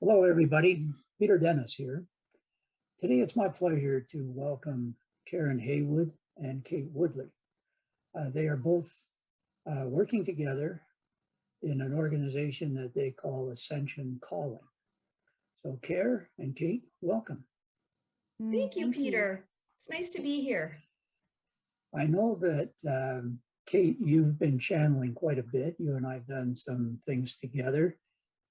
Hello, everybody. Peter Dennis here. Today, it's my pleasure to welcome Karen Heywood and Kate Woodley. They are both working together in an organization that they call Ascension Calling. So, Kare and Kate, welcome. Thank you, Peter. It's nice to be here. I know that, Kate, you've been channeling quite a bit. You and I have done some things together.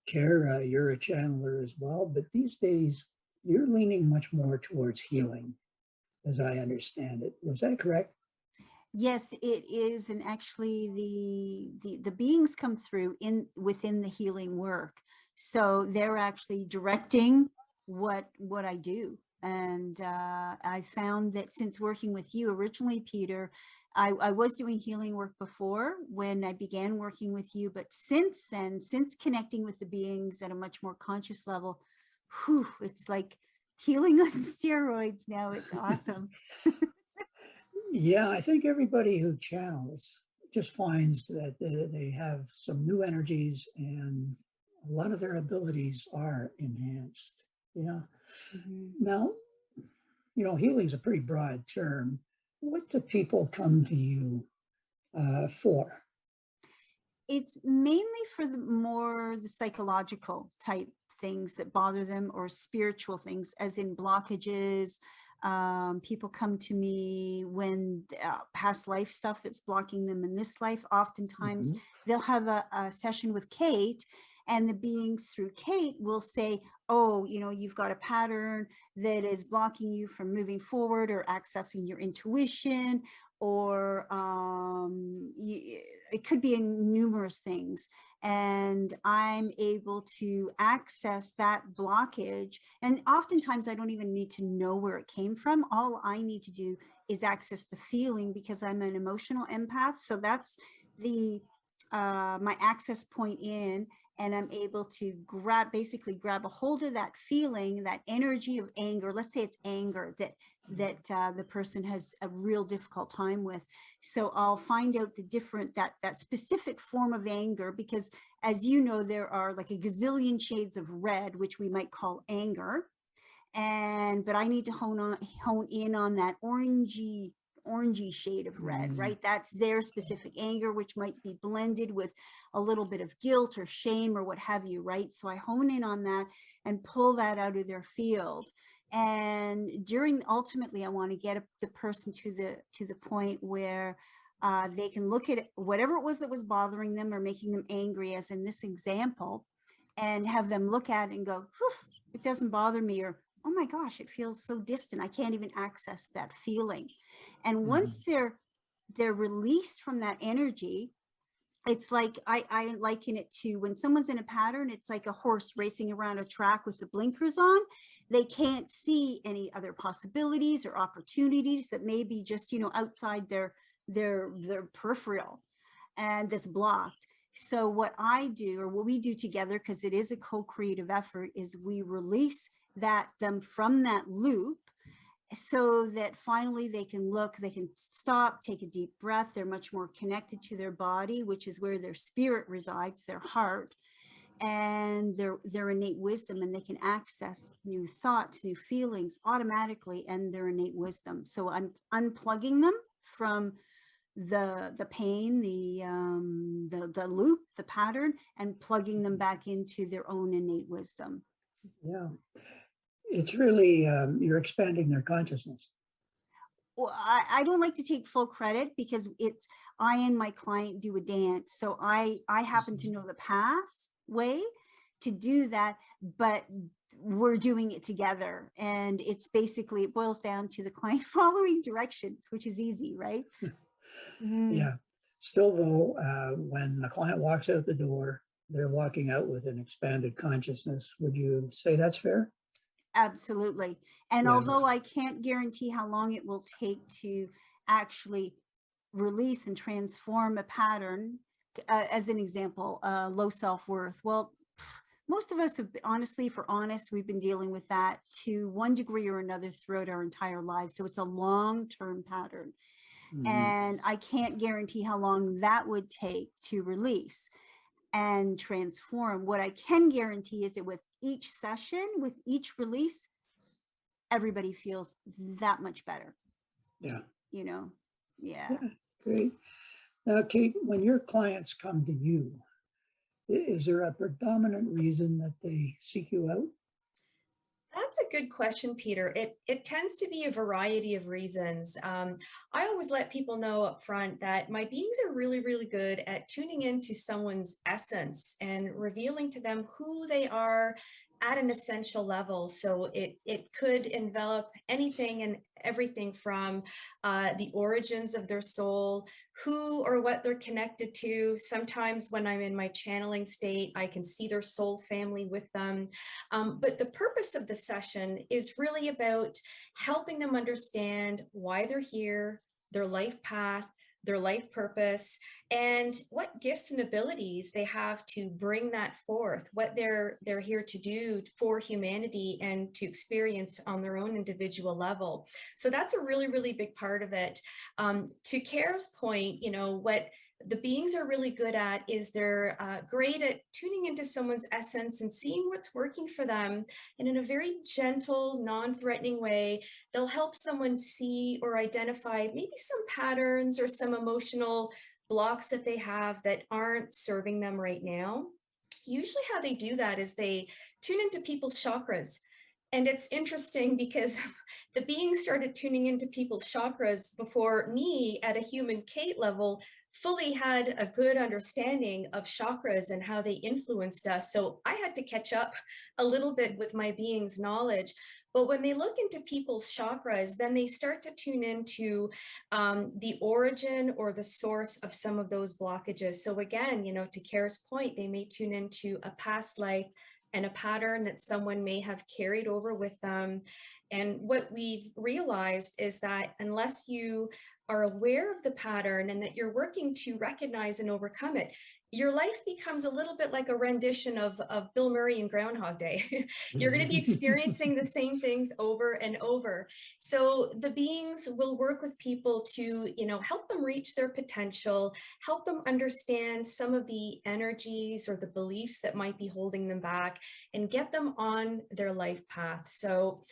Kare, you're a channeler as well, but these days you're leaning much more towards healing, as I understand it. Was that correct? Yes, it is, and actually, the beings come through within the healing work, so they're actually directing what I do. And I found that since working with you originally, Peter, I was doing healing work before when I began working with you, but since then, since connecting with the beings at a much more conscious level, it's like healing on steroids now. It's awesome. Yeah, I think everybody who channels just finds that they have some new energies and a lot of their abilities are enhanced. Yeah. Mhm. Now, healing is a pretty broad term. What do people come to you for? It's mainly for the psychological type things that bother them, or spiritual things, as in blockages. People come to me when past life stuff that's blocking them in this life. Oftentimes Mhm. they'll have a session with Kate, and the beings through Kate will say, oh, you've got a pattern that is blocking you from moving forward or accessing your intuition, or it could be in numerous things. And I'm able to access that blockage. And oftentimes I don't even need to know where it came from. All I need to do is access the feeling, because I'm an emotional empath. So that's my access point in, and I'm able to basically grab a hold of that feeling, that energy of anger. Let's say it's anger that the person has a real difficult time with. So I'll find out that specific form of anger, because as you know, there are like a gazillion shades of red, which we might call anger. But I need to hone in on that orangey shade of red, right? That's their specific anger, which might be blended with a little bit of guilt or shame or what have you, right? So I hone in on that and pull that out of their field. And ultimately, I want to get the person to the point where they can look at whatever it was that was bothering them or making them angry, as in this example, and have them look at it and go, it doesn't bother me, or oh my gosh, it feels so distant, I can't even access that feeling. And once they're released from that energy, it's like I liken it to when someone's in a pattern. It's like a horse racing around a track with the blinkers on. They can't see any other possibilities or opportunities that may be just outside their peripheral, and that's blocked. So what I do, or what we do together, because it is a co-creative effort, is we release them from that loop, so that finally they can stop, take a deep breath. They're much more connected to their body, which is where their spirit resides, their heart, and their innate wisdom, and they can access new thoughts, new feelings automatically, and their innate wisdom. So I'm unplugging them from the pain, the loop, the pattern, and plugging them back into their own innate wisdom. Yeah. It's really, you're expanding their consciousness. Well, I don't like to take full credit, because I and my client do a dance. So I happen to know the pathway to do that, but we're doing it together. And it boils down to the client following directions, which is easy, right? Yeah. Still, though, when the client walks out the door, they're walking out with an expanded consciousness. Would you say that's fair? Absolutely. And Yeah. although I can't guarantee how long it will take to actually release and transform a pattern, as an example, low self-worth. Well, most of us have, honestly, if we're honest, we've been dealing with that to one degree or another throughout our entire lives. So it's a long-term pattern. And I can't guarantee how long that would take to release and transform. What I can guarantee is that with each session, with each release, everybody feels that much better, Yeah. you know? Yeah. Yeah, great. Now, Kate, when your clients come to you, is there a predominant reason that they seek you out? That's a good question, Peter. It tends to be a variety of reasons. I always let people know up front that my beings are really, really good at tuning into someone's essence and revealing to them who they are at an essential level. So it could envelop anything and everything from the origins of their soul, who or what they're connected to. Sometimes when I'm in my channeling state, I can see their soul family with them. But the purpose of the session is really about helping them understand why they're here, their life path, their life purpose, and what gifts and abilities they have to bring that forth, what they're here to do for humanity and to experience on their own individual level. So that's a really, really big part of it. To Kare's point, you know, what the beings are really good at is they're great at tuning into someone's essence and seeing what's working for them. And in a very gentle, non-threatening way, they'll help someone see or identify maybe some patterns or some emotional blocks that they have that aren't serving them right now. Usually how they do that is they tune into people's chakras. And it's interesting because the beings started tuning into people's chakras before me at a human Kate level fully had a good understanding of chakras and how they influenced us. So I had to catch up a little bit with my being's knowledge. But when they look into people's chakras, then they start to tune into the origin or the source of some of those blockages. So again, you know, to Kare's point, they may tune into a past life and a pattern that someone may have carried over with them. And what we've realized is that unless you are aware of the pattern and that you're working to recognize and overcome it, your life becomes a little bit like a rendition of Bill Murray in Groundhog Day. You're going to be experiencing the same things over and over. So the beings will work with people to, you know, help them reach their potential, help them understand some of the energies or the beliefs that might be holding them back, and get them on their life path. So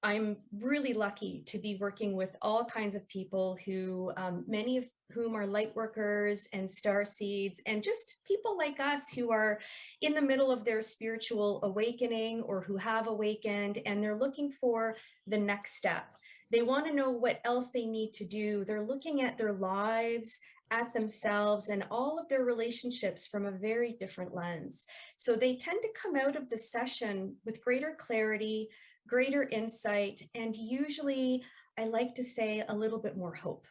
I'm really lucky to be working with all kinds of people who, many of whom are light workers and star seeds, and just people like us who are in the middle of their spiritual awakening or who have awakened, and they're looking for the next step. They want to know what else they need to do. They're looking at their lives, at themselves, and all of their relationships from a very different lens. So they tend to come out of the session with greater clarity, greater insight, and usually, I like to say, a little bit more hope.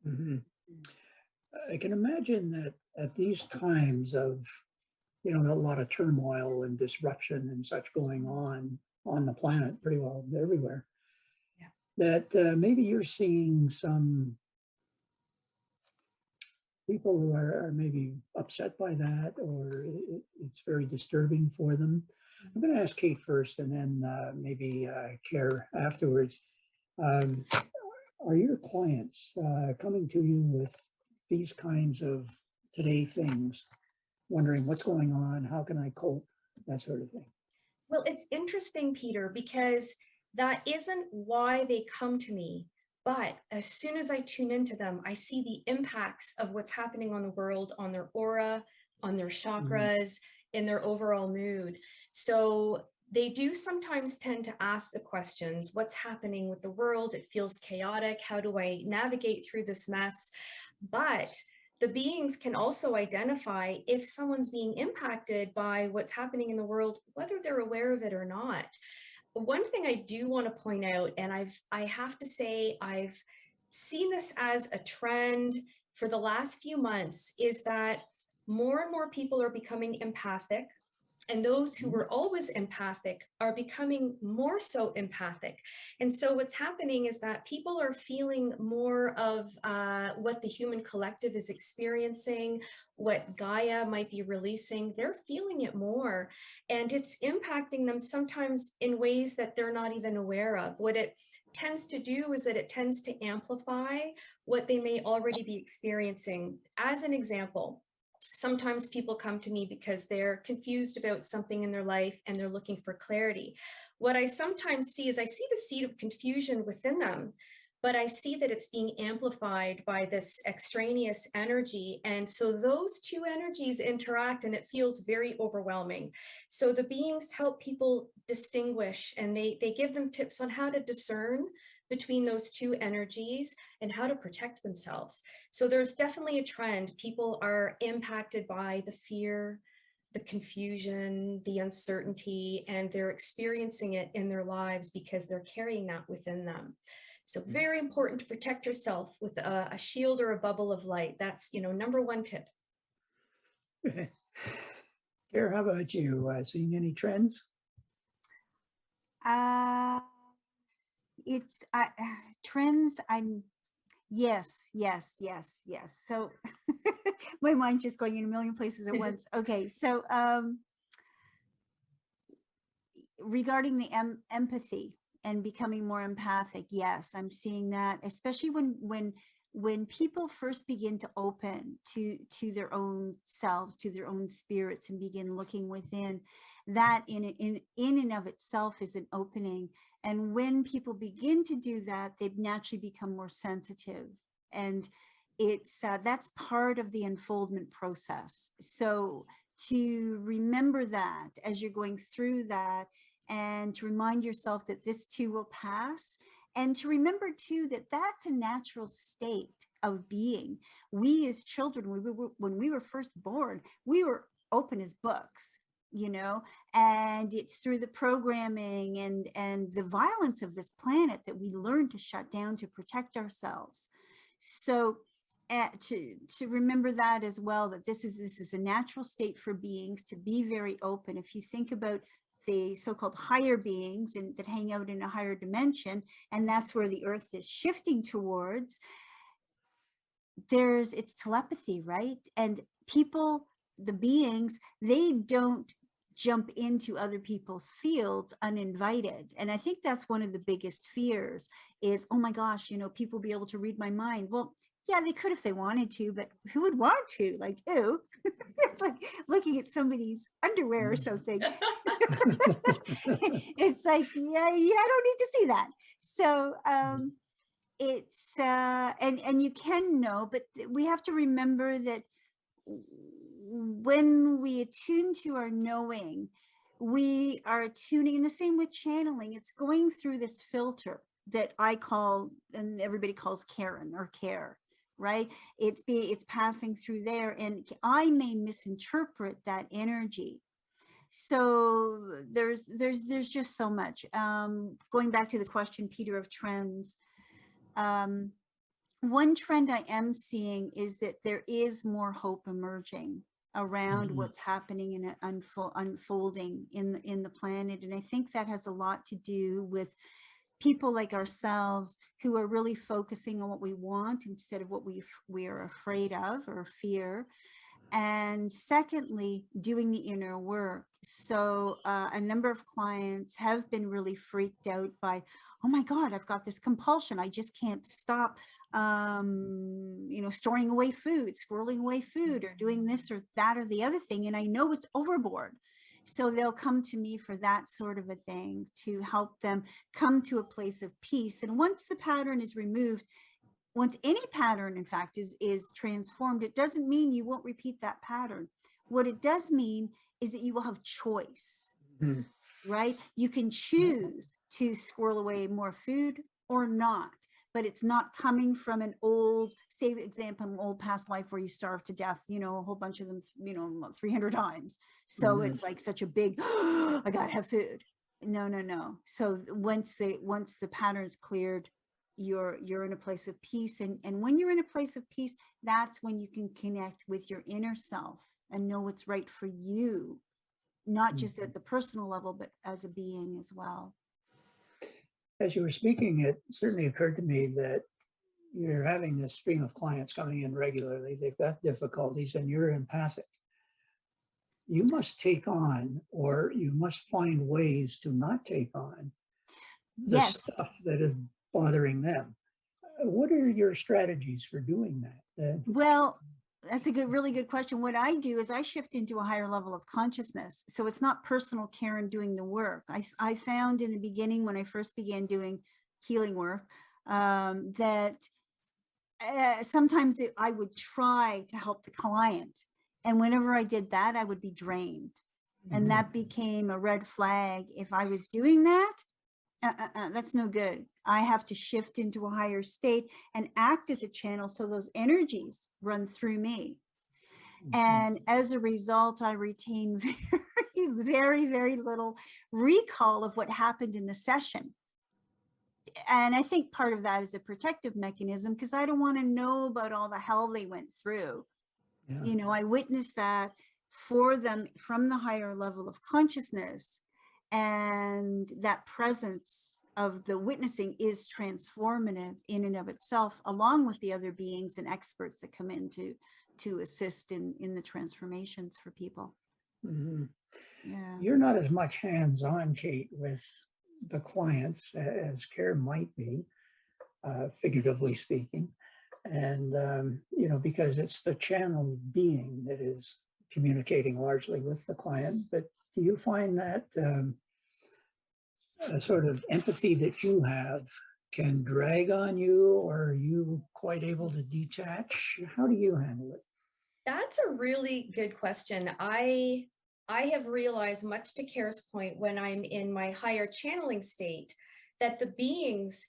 Mhm. I can imagine that at these times of, you know, a lot of turmoil and disruption and such going on the planet, pretty well everywhere, Yeah. that maybe you're seeing some people who are maybe upset by that, or it's very disturbing for them. I'm going to ask Kate first, and then maybe Kare afterwards. Um, are your clients coming to you with these kinds of today things, wondering what's going on, how can I cope, that sort of thing? Well, it's interesting, Peter, because that isn't why they come to me. But as soon as I tune into them, I see the impacts of what's happening on the world, on their aura, on their chakras, in their overall mood. So they do sometimes tend to ask the questions, what's happening with the world? It feels chaotic. How do I navigate through this mess? But the beings can also identify if someone's being impacted by what's happening in the world, whether they're aware of it or not. One thing I do want to point out, and I have to say I've seen this as a trend for the last few months, is that more and more people are becoming empathic. And those who were always empathic are becoming more so empathic. And so what's happening is that people are feeling more of what the human collective is experiencing, what Gaia might be releasing. They're feeling it more. And it's impacting them sometimes in ways that they're not even aware of. What it tends to do is that it tends to amplify what they may already be experiencing. As an example, Sometimes people come to me because they're confused about something in their life and they're looking for clarity. What I sometimes see is I see the seed of confusion within them, but I see that it's being amplified by this extraneous energy. And so those two energies interact and it feels very overwhelming. So the beings help people distinguish, and they give them tips on how to discern between those two energies and how to protect themselves. So there's definitely a trend. People are impacted by the fear, the confusion, the uncertainty, and they're experiencing it in their lives because they're carrying that within them. So very important to protect yourself with a shield or a bubble of light. That's, number one tip. Kare, how about you? Seeing any trends? It's trends. Yes. So my mind's just going in a million places at once. Okay, so regarding the empathy and becoming more empathic, yes, I'm seeing that, especially when people first begin to open to their own selves, to their own spirits, and begin looking within. That in and of itself is an opening. And when people begin to do that, they naturally become more sensitive. And it's that's part of the unfoldment process. So to remember that as you're going through that, and to remind yourself that this too will pass, and to remember too that that's a natural state of being. We as children, when we were first born, we were open as books, and it's through the programming and the violence of this planet that we learn to shut down to protect ourselves. So to remember that as well, that this is a natural state for beings to be very open. If you think about the so-called higher beings and that hang out in a higher dimension, and that's where the earth is shifting towards, it's telepathy, right? And people, the beings, they don't jump into other people's fields uninvited. And I think that's one of the biggest fears is, oh my gosh, people be able to read my mind. Well, yeah, they could if they wanted to, but who would want to? Like, ew. It's like looking at somebody's underwear or something. It's like, yeah, I don't need to see that. So it's and you can know, but we have to remember that when we attune to our knowing, we are tuning in the same with channeling. It's going through this filter that I call, and everybody calls Karen or Care, right? It's passing through there, and I may misinterpret that energy. So there's just so much. Going back to the question, Peter, of trends, one trend I am seeing is that there is more hope emerging around what's happening and unfolding in the planet. And I think that has a lot to do with people like ourselves who are really focusing on what we want instead of what we are afraid of or fear. And secondly, doing the inner work. So a number of clients have been really freaked out by, oh my God, I've got this compulsion. I just can't stop, storing away food, squirreling away food, or doing this or that or the other thing. And I know it's overboard. So they'll come to me for that sort of a thing to help them come to a place of peace. And once the pattern is removed, once any pattern, in fact, is transformed, it doesn't mean you won't repeat that pattern. What it does mean is that you will have choice, right? You can choose to squirrel away more food or not, but it's not coming from an old, say, example, an old past life where you starved to death, a whole bunch of them, 300 times. So it's like such a big, I gotta have food. No. So once the pattern is cleared, you're in a place of peace. And when you're in a place of peace, that's when you can connect with your inner self and know what's right for you, not just at the personal level, but as a being as well. As you were speaking, it certainly occurred to me that you're having this stream of clients coming in regularly. They've got difficulties and you're empathic. You must take on, or you must find ways to not take on the stuff that is bothering them. What are your strategies for doing that? Well, That's a really good question. What I do is I shift into a higher level of consciousness. So it's not personal Karen doing the work. I found in the beginning when I first began doing healing work that sometimes I would try to help the client. And whenever I did that, I would be drained. And that became a red flag. If I was doing that, that's no good. I have to shift into a higher state and act as a channel so those energies run through me. And as a result, I retain very little recall of what happened in the session. And I think part of that is a protective mechanism because I don't want to know about all the hell they went through. Yeah. You know, I witnessed that for them from the higher level of consciousness, and that presence of the witnessing is transformative in and of itself, along with the other beings and experts that come in to assist in the transformations for people. Yeah. You're not as much hands-on, Kate, with the clients as Kare might be, figuratively speaking. And, you know, because it's the channel being that is communicating largely with the client. But do you find that a sort of empathy that you have can drag on you, or are you quite able to detach? How do you handle it? That's a really good question. I have realized, much to Kare's point, when I'm in my higher channeling state, that the beings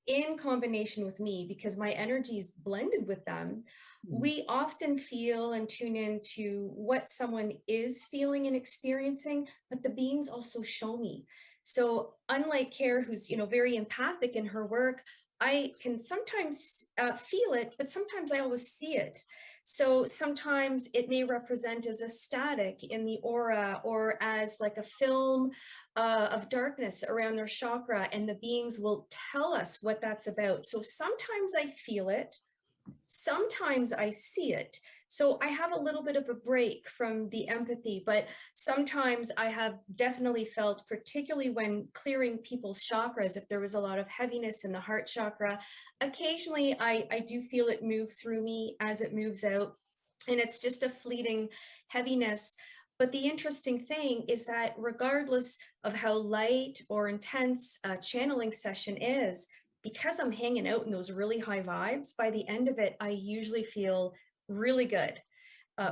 in combination with me, because my energy is blended with them, we often feel and tune into what someone is feeling and experiencing, but the beings also show me. So unlike Kare, who's, you know, very empathic in her work, I can sometimes feel it, but sometimes I always see it. So sometimes it may represent as a static in the aura, or as like a film of darkness around their chakra, and the beings will tell us what that's about. So sometimes I feel it, sometimes I see it. So I have a little bit of a break from the empathy, but sometimes I have definitely felt, particularly when clearing people's chakras, if there was a lot of heaviness in the heart chakra, occasionally I do feel it move through me as it moves out. And it's just a fleeting heaviness. But the interesting thing is that regardless of how light or intense a channeling session is, because I'm hanging out in those really high vibes, by the end of it, I usually feel really good.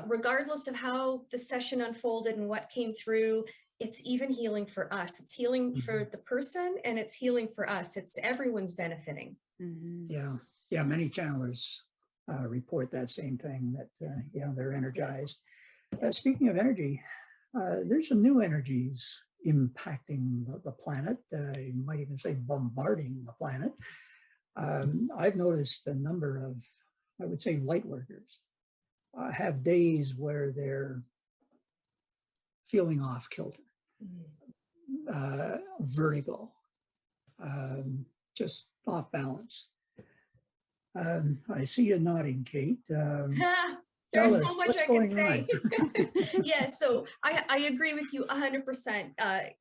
Regardless of how the session unfolded and what came through, it's even healing for us. It's healing for the person, and it's healing for us. It's everyone's benefiting. Yeah, many channelers report that same thing, that you know, they're energized. Speaking of energy, there's some new energies impacting the planet. You might even say bombarding the planet. I've noticed a number of, I would say, light workers have days where they're feeling off kilter, vertigo, just off balance. I see you nodding, Kate. There's so much I can say. Yeah, so I agree with you 100%.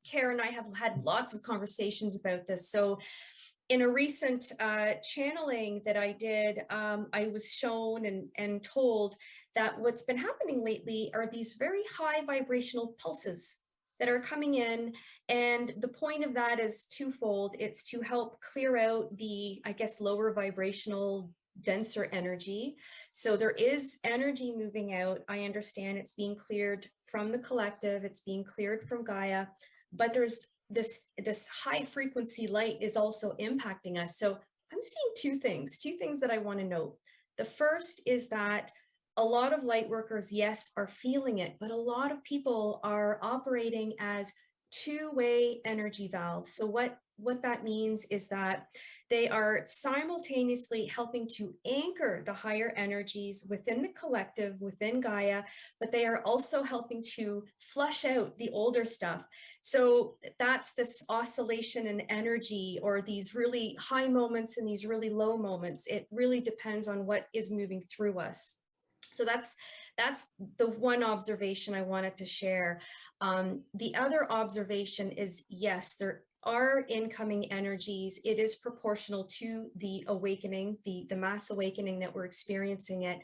Kare and I have had lots of conversations about this. So in a recent channeling that I did, I was shown and told that what's been happening lately are these very high vibrational pulses that are coming in. And the point of that is twofold. It's to help clear out the, I guess, lower vibrational, denser energy. So there is energy moving out. I understand it's being cleared from the collective, it's being cleared from Gaia, but there's this high frequency light is also impacting us. So I'm seeing two things that I want to note. The first is that a lot of light workers, yes, are feeling it, but a lot of people are operating as two-way energy valves. So what that means is that they are simultaneously helping to anchor the higher energies within the collective, within Gaia, but they are also helping to flush out the older stuff. So that's this oscillation in energy, or these really high moments and these really low moments. It really depends on what is moving through us. So that's the one observation I wanted to share. The other observation is, yes, there are incoming energies. It is proportional to the awakening, the mass awakening that we're experiencing it.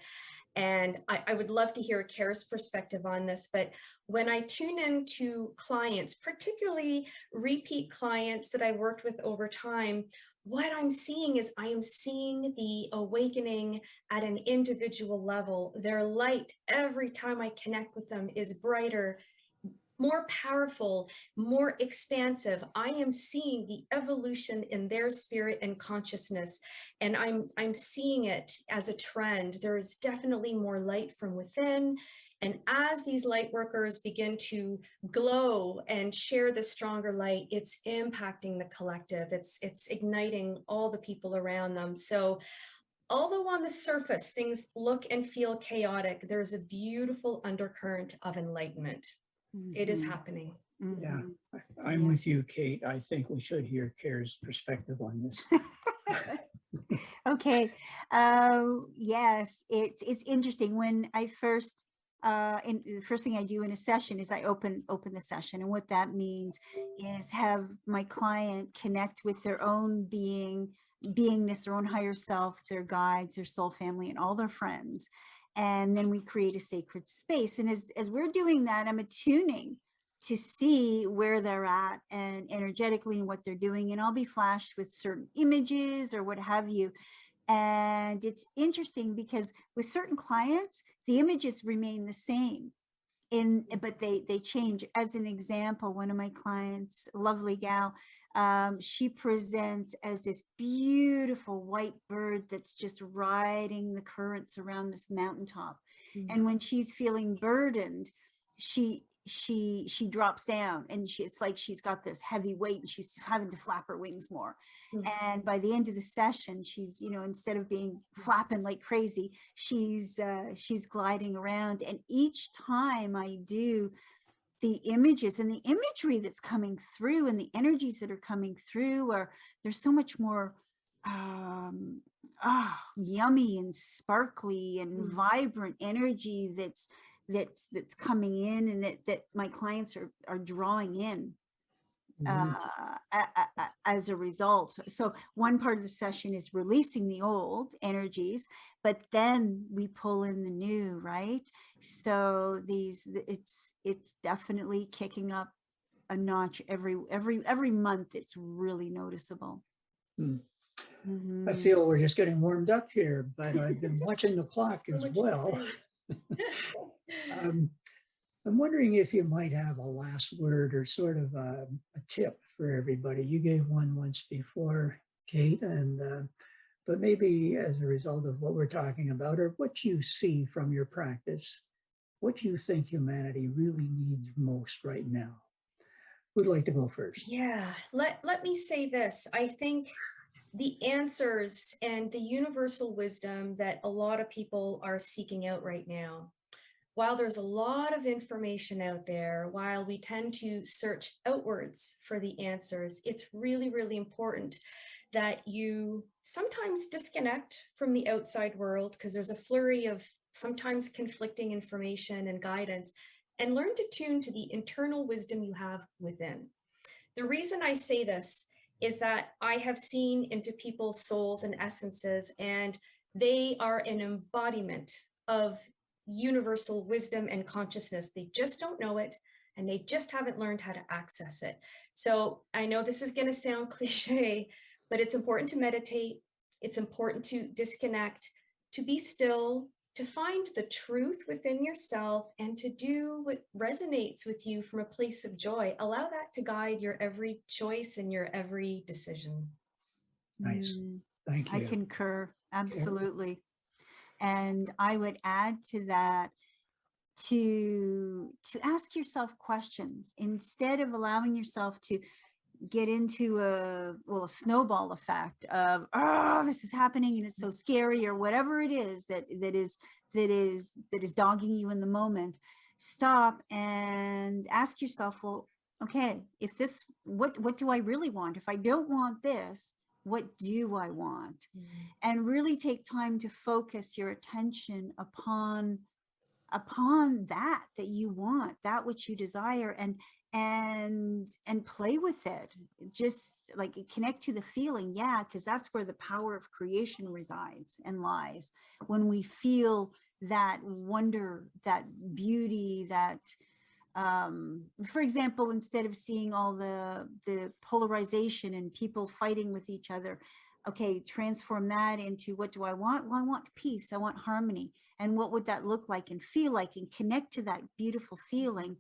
And I would love to hear Kare's perspective on this, but when I tune into clients, particularly repeat clients that I worked with over time, what I'm seeing is I am seeing the awakening at an individual level. Their light, every time I connect with them, is brighter, more powerful, more expansive. I am seeing the evolution in their spirit and consciousness, and I'm seeing it as a trend. There is definitely more light from within. And as these light workers begin to glow and share the stronger light, it's impacting the collective. It's igniting all the people around them. So although on the surface things look and feel chaotic, there's a beautiful undercurrent of enlightenment. It is happening. Yeah, I'm with you, Kate. I think we should hear Kare's perspective on this. Okay. Yes, it's interesting. When I first the first thing I do in a session is I open the session, and what that means is have my client connect with their own beingness, their own higher self, their guides, their soul family, and all their friends. And then we create a sacred space. And as we're doing that, I'm attuning to see where they're at and energetically and what they're doing. And I'll be flashed with certain images or what have you. And it's interesting because with certain clients, the images remain the same. But they change. As an example, one of my clients, lovely gal, she presents as this beautiful white bird that's just riding the currents around this mountaintop. And when she's feeling burdened, she drops down, and it's like she's got this heavy weight and she's having to flap her wings more. And by the end of the session, she's, instead of being flapping like crazy, she's gliding around. And each time I do, the images and the imagery that's coming through and the energies that are coming through there's so much more yummy and sparkly and vibrant energy that's coming in, and that my clients are drawing in as a result. So one part of the session is releasing the old energies, but then we pull in the new, right? So it's definitely kicking up a notch every month. It's really noticeable. I feel we're just getting warmed up here, but I've been watching the clock as well. I'm wondering if you might have a last word or sort of a tip for everybody. You gave one once before, Kate, but maybe as a result of what we're talking about, or what you see from your practice, what you think humanity really needs most right now. Who'd like to go first? Yeah, let me say this. I think the answers and the universal wisdom that a lot of people are seeking out right now, while there's a lot of information out there, while we tend to search outwards for the answers, it's really, really important that you sometimes disconnect from the outside world, because there's a flurry of sometimes conflicting information and guidance, and learn to tune to the internal wisdom you have within. The reason I say this is that I have seen into people's souls and essences, and they are an embodiment of universal wisdom and consciousness. They just don't know it, and they just haven't learned how to access it. So I know this is going to sound cliche, but it's important to meditate. It's important to disconnect, to be still, to find the truth within yourself, and to do what resonates with you from a place of joy. Allow that to guide your every choice and your every decision. Nice. Thank you. I concur. Absolutely. And I would add to that to ask yourself questions instead of allowing yourself to get into a snowball effect of, this is happening and it's so scary, or whatever it is that is dogging you in the moment. Stop and ask yourself, well, okay, if this, what do I really want? If I don't want this, what do I want? And really take time to focus your attention upon that you want, that which you desire, and play with it. Just like connect to the feeling. Yeah, because that's where the power of creation resides and lies. When we feel that wonder, that beauty, that for example, instead of seeing all the polarization and people fighting with each other, okay, transform that into, what do I want? Well, I want peace, I want harmony. And what would that look like and feel like, and connect to that beautiful feeling?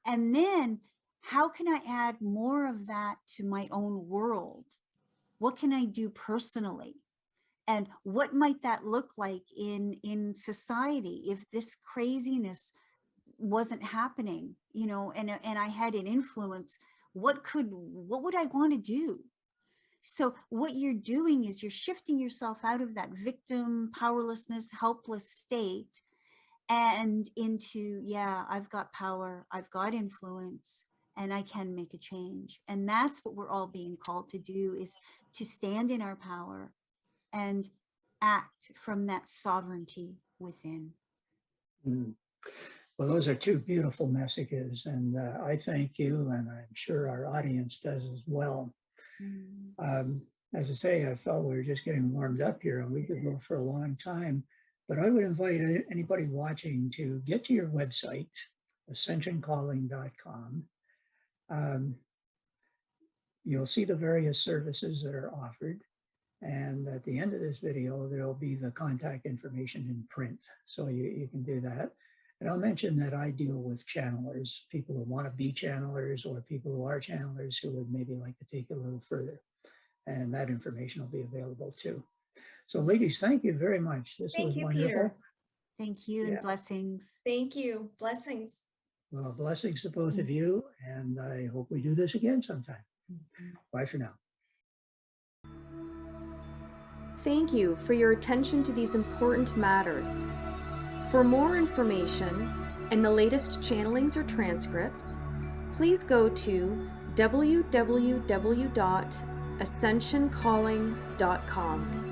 And then how can I add more of that to my own world? What can I do personally? And what might that look like in society if this craziness wasn't happening, you know, and I had an influence? What would I want to do? So what you're doing is you're shifting yourself out of that victim, powerlessness, helpless state and into, yeah, I've got power, I've got influence, and I can make a change. And that's what we're all being called to do, is to stand in our power and act from that sovereignty within. Mm. Well, those are two beautiful messages, and I thank you, and I'm sure our audience does as well. As I say, I felt we were just getting warmed up here, and we could go for a long time, but I would invite anybody watching to get to your website, ascensioncalling.com. You'll see the various services that are offered. And at the end of this video, there'll be the contact information in print. So you can do that. And I'll mention that I deal with channelers, people who want to be channelers or people who are channelers who would maybe like to take it a little further. And that information will be available too. So ladies, thank you very much. This was wonderful. Peter. Thank you, and blessings. Thank you. Blessings. Well, blessings to both of you. And I hope we do this again sometime. Bye for now. Thank you for your attention to these important matters. For more information and the latest channelings or transcripts, please go to www.ascensioncalling.com.